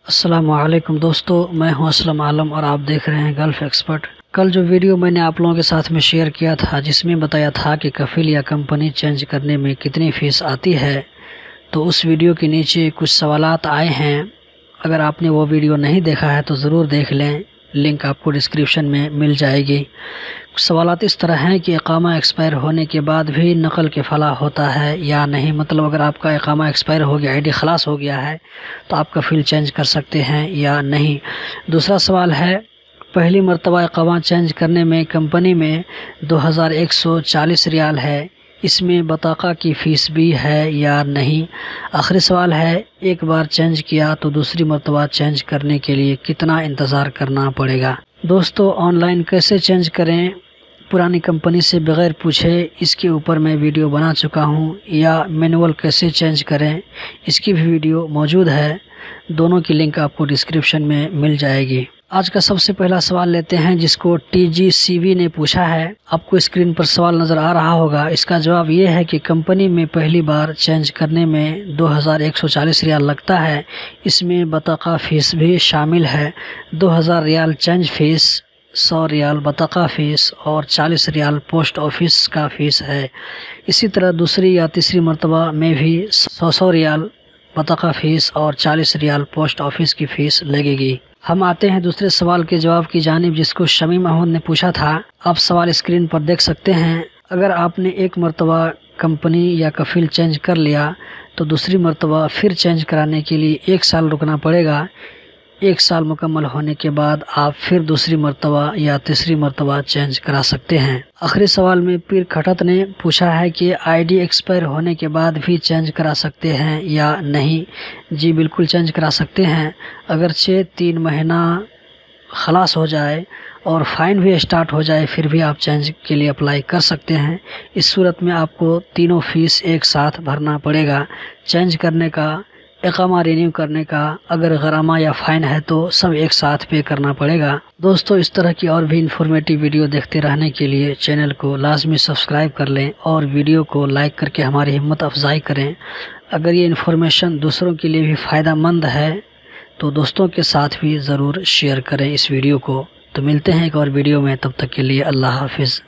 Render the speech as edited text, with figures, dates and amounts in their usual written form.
السلام علیکم دوستو، میں ہوں اسلم عالم اور آپ دیکھ رہے ہیں گلف ایکسپرٹ۔ کل جو ویڈیو میں نے آپ لوگوں کے ساتھ میں شیئر کیا تھا، جس میں بتایا تھا کہ کفیل یا کمپنی چینج کرنے میں کتنی فیس آتی ہے، تو اس ویڈیو کے نیچے کچھ سوالات آئے ہیں۔ اگر آپ نے وہ ویڈیو نہیں دیکھا ہے تو ضرور دیکھ لیں، لنک آپ کو ڈسکرپشن میں مل جائے گی۔ سوالات اس طرح ہیں کہ اقامہ ایکسپائر ہونے کے بعد بھی نقل کفالہ ہوتا ہے یا نہیں، مطلب اگر آپ کا اقامہ ایکسپائر ہو گیا، آئی ڈی خلاص ہو گیا ہے تو آپ کفیل چینج کر سکتے ہیں یا نہیں۔ دوسرا سوال ہے، پہلی مرتبہ اقامہ چینج کرنے میں کمپنی میں 2140 ریال ہے، اس میں بطاقہ کی فیس بھی ہے یا نہیں۔ آخری سوال ہے، ایک بار چینج کیا تو دوسری مرتبہ چینج کرنے کے لیے کتنا انتظار کرنا پڑے گا۔ دوستو، آن لائن کیسے چینج کریں پرانی کمپنی سے بغیر پوچھے، اس کے اوپر میں ویڈیو بنا چکا ہوں، یا مینول کیسے چینج کریں اس کی بھی ویڈیو موجود ہے، دونوں کی لنک آپ کو ڈسکرپشن میں مل جائے گی۔ آج کا سب سے پہلا سوال لیتے ہیں، جس کو TGCV نے پوچھا ہے۔ آپ کو اسکرین پر سوال نظر آ رہا ہوگا۔ اس کا جواب یہ ہے کہ کمپنی میں پہلی بار چینج کرنے میں 2140 ریال لگتا ہے، اس میں بطاقہ فیس بھی شامل ہے۔ 2000 ریال چینج فیس، 100 ریال بطاقہ فیس اور 40 ریال پوسٹ آفس کا فیس ہے۔ اسی طرح دوسری یا تیسری مرتبہ میں بھی 100 ریال بطاقہ فیس اور 40 ریال پوسٹ آفس کی فیس لگے گی۔ ہم آتے ہیں دوسرے سوال کے جواب کی جانب، جس کو شمیم احمد نے پوچھا تھا۔ آپ سوال اسکرین پر دیکھ سکتے ہیں۔ اگر آپ نے ایک مرتبہ کمپنی یا کفیل چینج کر لیا تو دوسری مرتبہ پھر چینج کرانے کے لیے 1 سال رکنا پڑے گا۔ 1 سال مکمل ہونے کے بعد آپ پھر دوسری مرتبہ یا تیسری مرتبہ چینج کرا سکتے ہیں۔ آخری سوال میں پیر کھٹت نے پوچھا ہے کہ آئی ڈی ایکسپائر ہونے کے بعد بھی چینج کرا سکتے ہیں یا نہیں۔ جی بالکل چینج کرا سکتے ہیں، اگرچہ 3 مہینہ خلاص ہو جائے اور فائن بھی اسٹارٹ ہو جائے، پھر بھی آپ چینج کے لیے اپلائی کر سکتے ہیں۔ اس صورت میں آپ کو تینوں فیس ایک ساتھ بھرنا پڑے گا، چینج کرنے کا، اقامہ رینیو کرنے کا، اگر غرامہ یا فائن ہے تو سب ایک ساتھ پے کرنا پڑے گا۔ دوستو، اس طرح کی اور بھی انفارمیٹیو ویڈیو دیکھتے رہنے کے لیے چینل کو لازمی سبسکرائب کر لیں اور ویڈیو کو لائک کر کے ہماری ہمت افزائی کریں۔ اگر یہ انفارمیشن دوسروں کے لیے بھی فائدہ مند ہے تو دوستوں کے ساتھ بھی ضرور شیئر کریں اس ویڈیو کو۔ تو ملتے ہیں ایک اور ویڈیو میں، تب تک کے لیے اللہ حافظ۔